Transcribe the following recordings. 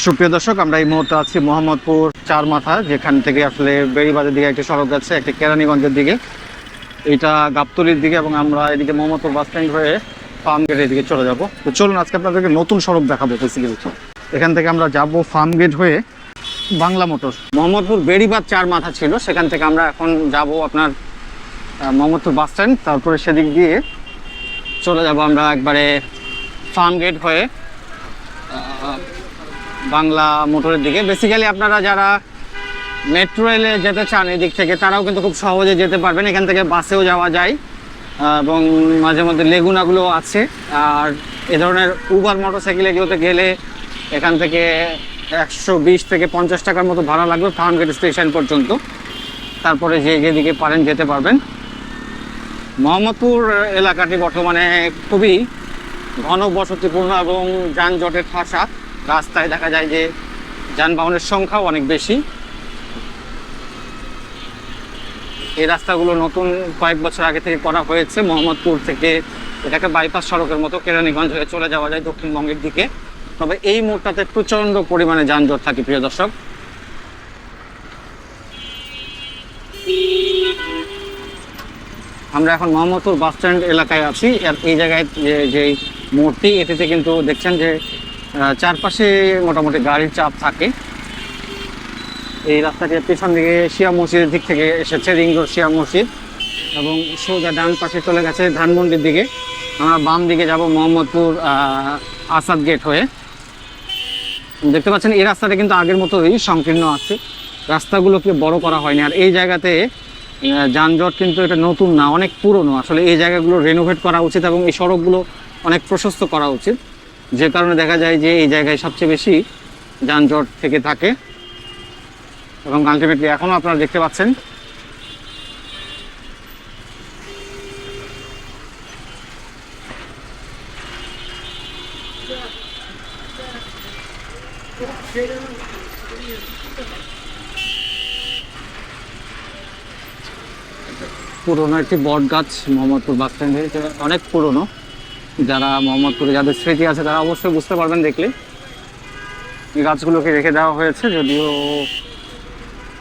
সুপ্রিয় দর্শক, আমরা এই মুহূর্তে আছি মোহাম্মদপুর চার মাথা, যেখান থেকে আসলে বেড়িবাঁধের দিকে একটি সড়ক যাচ্ছে, একটি কেরানীগঞ্জের দিকে, এটা গাবতলীর দিকে, এবং আমরা এদিকে মোহাম্মদপুর বাস স্ট্যান্ড হয়ে ফার্ম গেটের দিকে চলে যাব। তো চলুন আজকে আপনাদেরকে নতুন সড়ক দেখাবো। বেসিক্যালি এখান থেকে আমরা যাব ফার্ম গেট হয়ে বাংলা মোটর। মোহাম্মদপুর বেড়িবাঁধ চার মাথা ছিল, সেখান থেকে আমরা এখন যাব আপনার মোহাম্মদপুর বাস স্ট্যান্ড, তারপরে সেদিক দিয়ে চলে যাব আমরা একবারে ফার্ম গেট হয়ে বাংলা মোটরের দিকে। বেসিক্যালি আপনারা যারা মেট্রো রেলে যেতে চান এদিক থেকে, তারাও কিন্তু খুব সহজে যেতে পারবেন। এখান থেকে বাসেও যাওয়া যায় এবং মাঝে মধ্যে লেগুনাগুলো আছে। আর এ ধরনের উবার মোটরসাইকেল এগুলোতে গেলে এখান থেকে 120 থেকে 50 টাকার মতো ভাড়া লাগবে ফার্মগেট স্টেশন পর্যন্ত। তারপরে যেদিকে পারেন যেতে পারবেন। মোহাম্মদপুর এলাকাটি বর্তমানে খুবই ঘনবসতিপূর্ণ এবং যানজটের ঠাসা। রাস্তায় দেখা যায় যে যানবাহনের সংখ্যাও অনেক বেশি। এই রাস্তাগুলো নতুন কয়েক বছর আগে থেকে করা হয়েছে। মোহাম্মদপুর থেকে এটাকে বাইপাস সড়কের মতো কেরানীগঞ্জ হয়ে চলে যাওয়া যায় দক্ষিণবঙ্গের দিকে। তবে এই মোড়টাতে প্রচণ্ড পরিমাণে যানজট থাকে প্রিয় দর্শক। আমরা এখন মোহাম্মদপুর বাস স্ট্যান্ড এলাকায় আছি। আর এই জায়গায় যে মোড়টি, এটিতে কিন্তু দেখছেন যে চারপাশে মোটামুটি গাড়ির চাপ থাকে। এই রাস্তাটি পেছন দিকে শিয়া মসজিদের দিক থেকে এসেছে, রিং রোড শিয়া মসজিদ, এবং সোজা ডান পাশে চলে গেছে ধানমন্ডির দিকে। আমরা বাম দিকে যাব মোহাম্মদপুর আসাদ গেট হয়ে। দেখতে পাচ্ছেন এই রাস্তাটা কিন্তু আগের মতোই সংকীর্ণ আছে, রাস্তাগুলোকে বড় করা হয়নি। আর এই জায়গাতে যানজট কিন্তু এটা নতুন না, অনেক পুরনো। আসলে এই জায়গাগুলো রেনোভেট করা উচিত এবং এই সড়কগুলো অনেক প্রশস্ত করা উচিত, যে কারণে দেখা যায় যে এই জায়গায় সবচেয়ে বেশি যানজট থেকে থাকে। এবং আলটিমেটলি এখনও আপনারা দেখতে পাচ্ছেন পুরনো একটি বট গাছ মোহাম্মদপুর বাস স্ট্যান্ডে, অনেক পুরনো। যারা মোহাম্মদপুরে যাদের স্মৃতি আছে তারা অবশ্যই বুঝতে পারবেন দেখলে। এই গাছগুলোকে রেখে দেওয়া হয়েছে, যদিও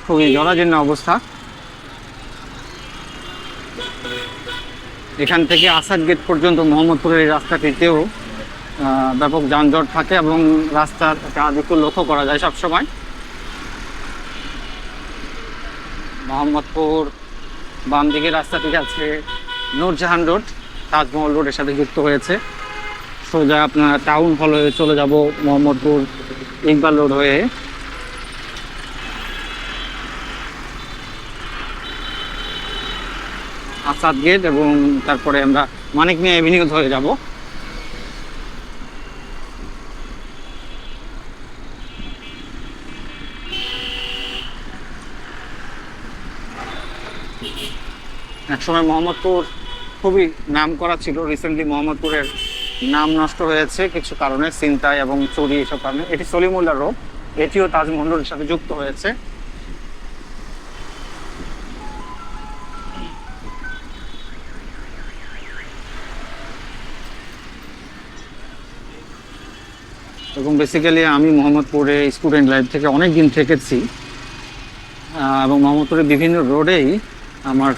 খুবই জরাজীর্ণ অবস্থা। এখান থেকে আসাদ গেট পর্যন্ত মোহাম্মদপুরের এই রাস্তাটিতেও ব্যাপক যানজট থাকে এবং রাস্তার চারদিকে লক্ষ্য করা যায় সবসময়। মোহাম্মদপুর বাম দিকে রাস্তাটি আছে নূরজাহান রোড, তাজমহল রোডের সাথে যুক্ত হয়েছে। সোজা আপনার টাউন হল হয়ে চলে যাব মোহাম্মদপুর ইকবাল রোড হয়ে। আসাদ গেট এবং তারপরে আমরা মানিক মিয়া এভিনিউ ধরে যাব। একসময় মোহাম্মদপুর খুবই নাম করা ছিল। রিসেন্টলি মোহাম্মদপুরের নাম নষ্ট হয়েছে কিছু কারণে, ছিনতাই এবং চুরি, এসব কারণে। এটি সলিমুল্লাহ রোড, এটিও তাজমহল রোডের সাথে যুক্ত হয়েছে। এবং বেসিক্যালি আমি মোহাম্মদপুরে স্টুডেন্ট লাইফ থেকে অনেক দিন থেকেছি এবং মোহাম্মদপুরের বিভিন্ন রোডেই আমার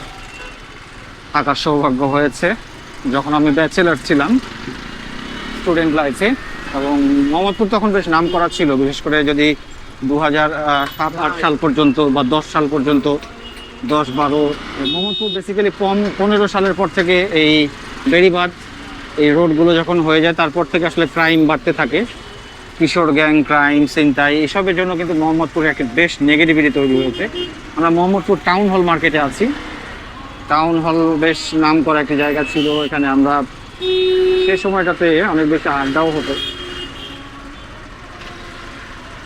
থাকার সৌভাগ্য হহয়েছে যখন আমি ব্যাচেলার ছিলাম স্টুডেন্ট লাইফে। এবং মোহাম্মদপুর তখন বেশ নাম করা ছিল, বিশেষ করে যদি 2007-08 সাল পর্যন্ত বা 10 সাল পর্যন্ত, 10-12। মোহাম্মদপুর বেসিক্যালি 15 সালের পর থেকে এই বেড়িবাঁধ এই রোডগুলো যখন হয়ে যায়, তারপর থেকে আসলে ক্রাইম বাড়তে থাকে। কিশোর গ্যাং ক্রাইম, ছিনতাই, এসবের জন্য কিন্তু মোহাম্মদপুরে একটা বেশ নেগেটিভিটি তৈরি হয়েছে। আমরা মোহাম্মদপুর টাউন হল মার্কেটে আছি। টাউন হল বেশ নাম করা একটি জায়গা ছিল, এখানে আমরা সে সময়টাতে অনেক বেশি আড্ডাও হতো।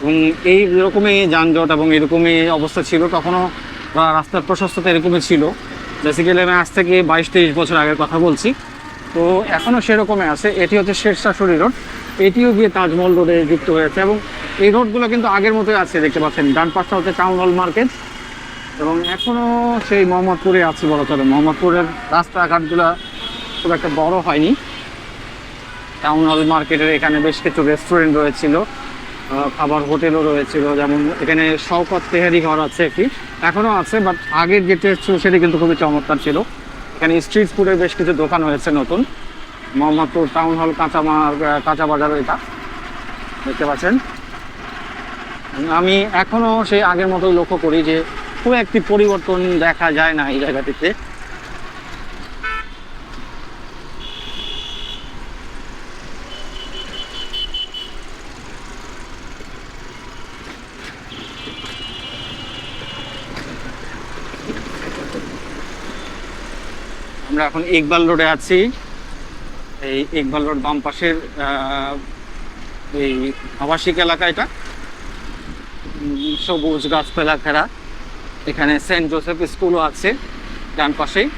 এবং এইরকমই যানজট এবং এরকমই অবস্থা ছিল তখনও, রাস্তার প্রশস্ততা এরকমই ছিল। বেসিক্যালি আমি আজ থেকে 22-23 বছর আগের কথা বলছি, তো এখনও সেরকমই আছে। এটি হচ্ছে শেরশাহ রোড, এটিও গিয়ে তাজমহল রোডে যুক্ত হয়েছে। এবং এই রোডগুলো কিন্তু আগের মতোই আছে, দেখতে পাচ্ছেন। ডান পাশটা হচ্ছে টাউন হল মার্কেট, এবং এখনও সেই মোহাম্মদপুরে আছে বলা চলে। মোহাম্মদপুরের রাস্তাঘাটগুলো খুব একটা বড় হয়নি। টাউন হল মার্কেটের এখানে বেশ কিছু রেস্টুরেন্ট রয়েছিল, খাবার হোটেলও রয়েছিল, যেমন এখানে শওকত তেহারি ঘর আছে একটি, এখনও আছে, বাট আগের যে টেস্ট ছিল সেটি কিন্তু খুবই চমৎকার ছিল। এখানে স্ট্রিট ফুডের বেশ কিছু দোকান হয়েছে নতুন। মোহাম্মদপুর টাউন হল কাঁচা বাজার এটা দেখতে পাচ্ছেন। আমি এখনও সেই আগের মতোই লক্ষ্য করি যে খুব একটি পরিবর্তন দেখা যায় না এই জায়গাটিতে। আমরা এখন ইকবাল রোডে আছি। এই ইকবাল রোড বাম পাশের এই আবাসিক এলাকা, এটা সবুজ গাছপালা ঘেরা। এখানে সেন্ট জোসেফ স্কুলও আছে ডান পাশেই।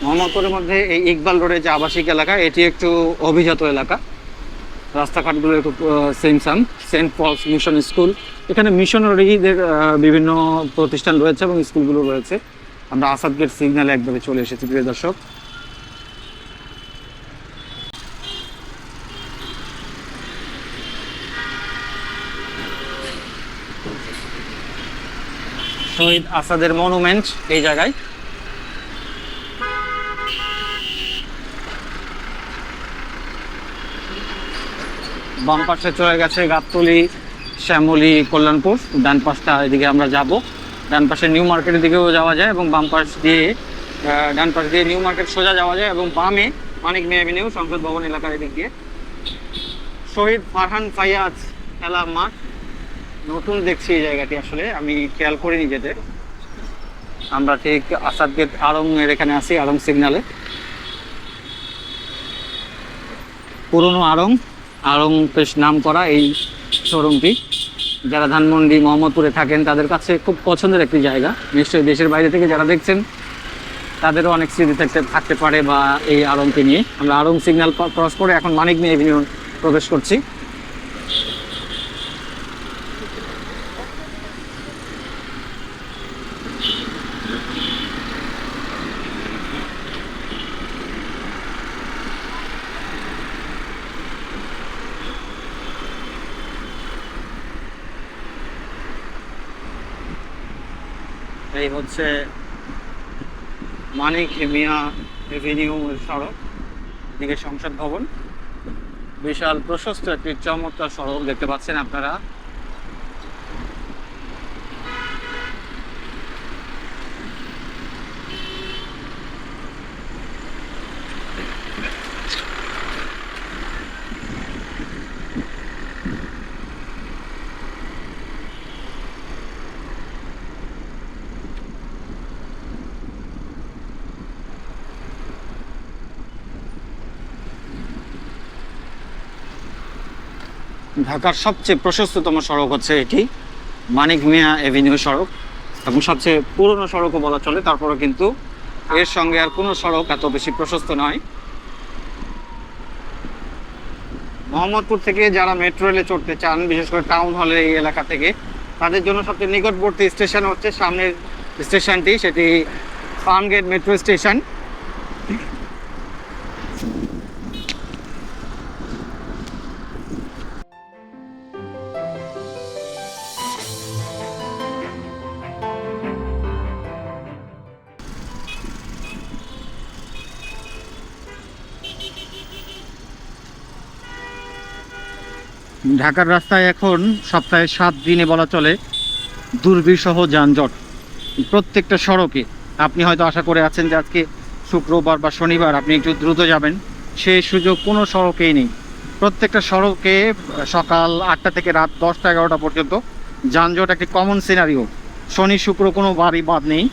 মোহাম্মদপুরের মধ্যে এই ইকবাল রোডের যে আবাসিক এলাকা, এটি একটু অভিজাত এলাকা। রাস্তাঘাটগুলো একটু সেন্ট পলস মিশন স্কুল, এখানে মিশনারিদের বিভিন্ন প্রতিষ্ঠান রয়েছে এবং স্কুলগুলো রয়েছে। আমরা আসাদ গেট সিগন্যালে একবারে চলে এসেছি প্রিয় দর্শক। শহীদ আসাদের মনুমেন্ট এই জায়গায়। বাম পাশে চলে গেছে গাবতলী, শ্যামলী, কল্যাণপুর। ডান পাশটা এদিকে আমরা যাব। ডান পাশে নিউ মার্কেটের দিকেও যাওয়া যায় এবং বাম পাশ দিয়ে ডান পাশ দিয়ে নিউ মার্কেট সোজা যাওয়া যায় এবং বামে মানিক মিয়া এভিনিউ সংসদ ভবন এলাকার এদিক দিয়ে। শহীদ ফারহান ফাইয়াজ খেলা মাঠ, নতুন দেখছি এই জায়গাটি, আসলে আমি খেয়াল করিনি যেতে। আমরা ঠিক আসাদ গেট আড়ং এর এখানে আছি, আড়ং সিগনালে। পুরনো আড়ং বেশ নাম করা এই শোরুমটি। যারা ধানমন্ডি মোহাম্মদপুরে থাকেন তাদের কাছে খুব পছন্দের একটি জায়গা। নিশ্চয়ই দেশের বাইরে থেকে যারা দেখছেন তাদেরও অনেক স্মৃতি থাকতে পারে বা এই আড়ংকে নিয়ে। আমরা আড়ং সিগন্যাল ক্রস করে এখন মানিক মিয়া এভিনিউ প্রবেশ করছি। এই হচ্ছে মানিক মিয়া এভিনিউ সড়ক, এদিকে সংসদ ভবন। বিশাল প্রশস্ত একটি চমৎকার সড়ক দেখতে পাচ্ছেন আপনারা। ঢাকার সবচেয়ে প্রশস্ততম সড়ক হচ্ছে এটি, মানিক মিয়া এভিনিউ সড়ক, এবং সবচেয়ে পুরনো সড়কও বলা চলে। তারপরে কিন্তু এর সঙ্গে আর কোনো সড়ক এত বেশি প্রশস্ত নয়। মোহাম্মদপুর থেকে যারা মেট্রো রেলে চড়তে চান, বিশেষ করে টাউন হলের এই এলাকা থেকে, তাদের জন্য সবচেয়ে নিকটবর্তী স্টেশন হচ্ছে সামনের স্টেশনটি, সেটি ফার্মগেট মেট্রো স্টেশন। ঢাকার রাস্তায় এখন সপ্তাহে 7 দিনে বলা চলে দুর্বিষহ যানজট। প্রত্যেকটা সড়কে আপনি হয়তো আশা করে আছেন যে আজকে শুক্রবার বা শনিবার আপনি একটু দ্রুত যাবেন, সেই সুযোগ কোনো সড়কেই নেই। প্রত্যেকটা সড়কে সকাল 8টা থেকে রাত 10টা 11টা পর্যন্ত যানজট একটি কমন সিনারিও। শনি শুক্র কোনো বারই বাদ নেই।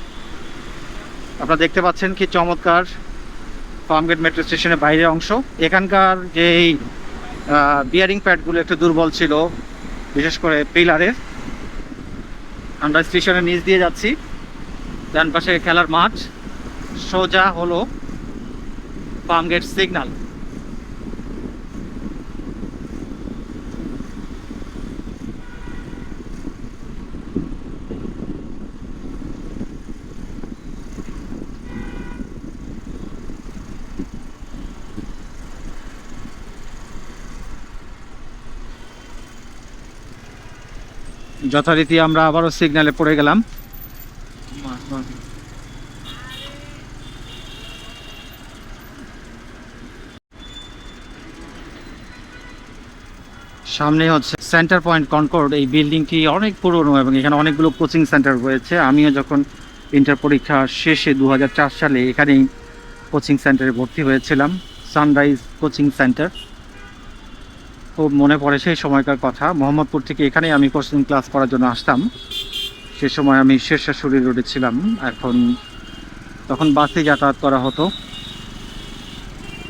আপনারা দেখতে পাচ্ছেন কি চমৎকার ফার্মগেট মেট্রো স্টেশনের বাইরের অংশ। এখানকার যেই বিয়ারিং প্যাডগুলো একটু দুর্বল ছিল, বিশেষ করে পিলারের। আমরা স্টেশনের নিচ দিয়ে যাচ্ছি, ডান পাশে খেলার মাঠ, সোজা হলো ফার্মগেট সিগন্যাল। যথারীতি আমরা আবারও সিগন্যালে পড়ে গেলাম। সামনে হচ্ছে সেন্টার পয়েন্ট কনকর্ড। এই বিল্ডিংটি অনেক পুরনো এবং এখানে অনেকগুলো কোচিং সেন্টার রয়েছে। আমিও যখন ইন্টার পরীক্ষা শেষে 2004 সালে এখানেই কোচিং সেন্টারে ভর্তি হয়েছিলাম, সানরাইজ কোচিং সেন্টার। খুব মনে পড়ে সেই সময়কার কথা। মোহাম্মদপুর থেকে এখানেই আমি কোচিং ক্লাস করার জন্য আসতাম। সে সময় আমি শেরশাহ রোডে ছিলাম, তখন বাসে যাতায়াত করা হতো।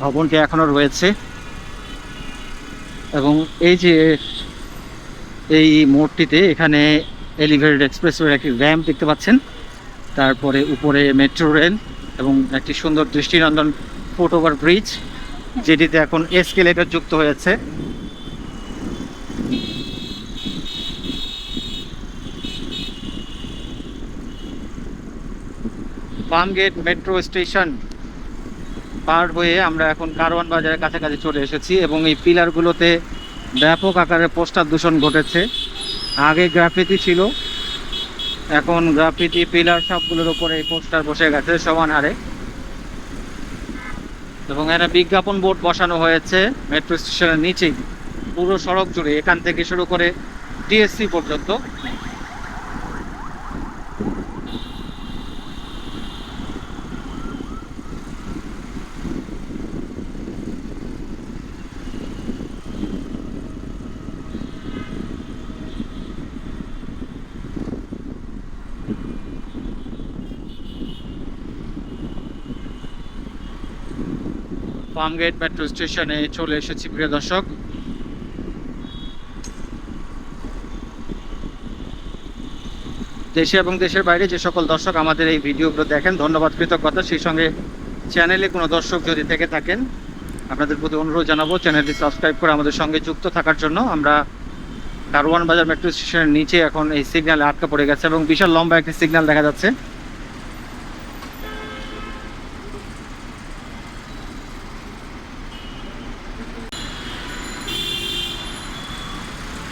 ভবনটি এখনও রয়েছে এবং এই মোড়টিতে এখানে এলিভেটেড এক্সপ্রেসওয়ের একটি র্যাম্প দেখতে পাচ্ছেন, তারপরে উপরে মেট্রো রেল এবং একটি সুন্দর দৃষ্টিনন্দন ফুটওভার ব্রিজ, যেটিতে এখন এসকেলেটর যুক্ত হয়েছে। ফার্মগেট মেট্রো স্টেশন পার হয়ে আমরা এখন কারওয়ান বাজারের কাছাকাছি চলে এসেছি এবং এই পিলারগুলোতে ব্যাপক আকারে পোস্টার দূষণ ঘটেছে। আগে গ্রাফিতি ছিল, এখন গ্রাফিতি পিলার সবগুলোর উপরে এই পোস্টার বসে গেছে সমান হারে এবং এখানে বিজ্ঞাপন বোর্ড বসানো হয়েছে মেট্রো স্টেশনের নিচেই, পুরো সড়ক জুড়ে, এখান থেকে শুরু করে টিএসসি পর্যন্ত। ফার্মগেট মেট্রো স্টেশনে চলে এসেছি প্রিয় দর্শক। দেশে এবং দেশের বাইরে যে সকল দর্শক আমাদের এই ভিডিওগুলো দেখেন, ধন্যবাদ, কৃতজ্ঞতা। সেই সঙ্গে চ্যানেলে কোনো দর্শক যদি থেকে থাকেন, আপনাদের প্রতি অনুরোধ জানাবো চ্যানেলটি সাবস্ক্রাইব করে আমাদের সঙ্গে যুক্ত থাকার জন্য। আমরা কারওয়ান বাজার মেট্রো স্টেশনের নিচে এখন এই সিগন্যালে আটকা পড়ে গেছে এবং বিশাল লম্বা একটি সিগন্যাল দেখা যাচ্ছে।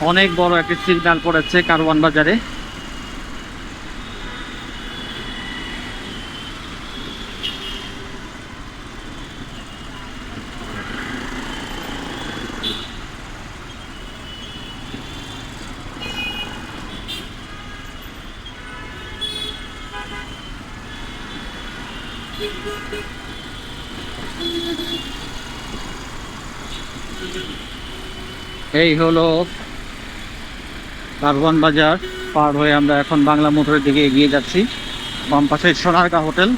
অনেক বড় একটি সিগন্যাল পড়েছে কারওয়ান বাজারে। এই হলো কারওয়ান বাজার পার হয়ে আমরা এখন বাংলা মোটরের দিকে এগিয়ে যাচ্ছি। বাম পাশে সোনারগাঁ হোটেল।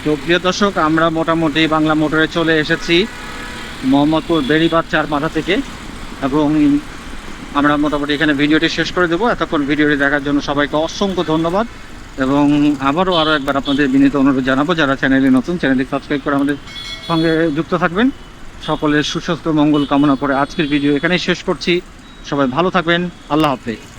তো প্রিয় দর্শক, আমরা মোটামুটি বাংলা মোটরে চলে এসেছি মোহাম্মদপুর বেড়িবাঁধ চার মাথা থেকে এবং আমরা মোটামুটি এখানে ভিডিওটি শেষ করে দেবো। এতক্ষণ ভিডিওটি দেখার জন্য সবাইকে অসংখ্য ধন্যবাদ এবং আরও একবার আপনাদের বিনীত অনুরোধ জানাবো, যারা চ্যানেলে নতুন, চ্যানেলটি সাবস্ক্রাইব করে আমাদের সঙ্গে যুক্ত থাকবেন। সকলের সুস্বাস্থ্য মঙ্গল কামনা করে আজকের ভিডিও এখানেই শেষ করছি। সবাই ভালো থাকবেন। আল্লাহ হাফেজ।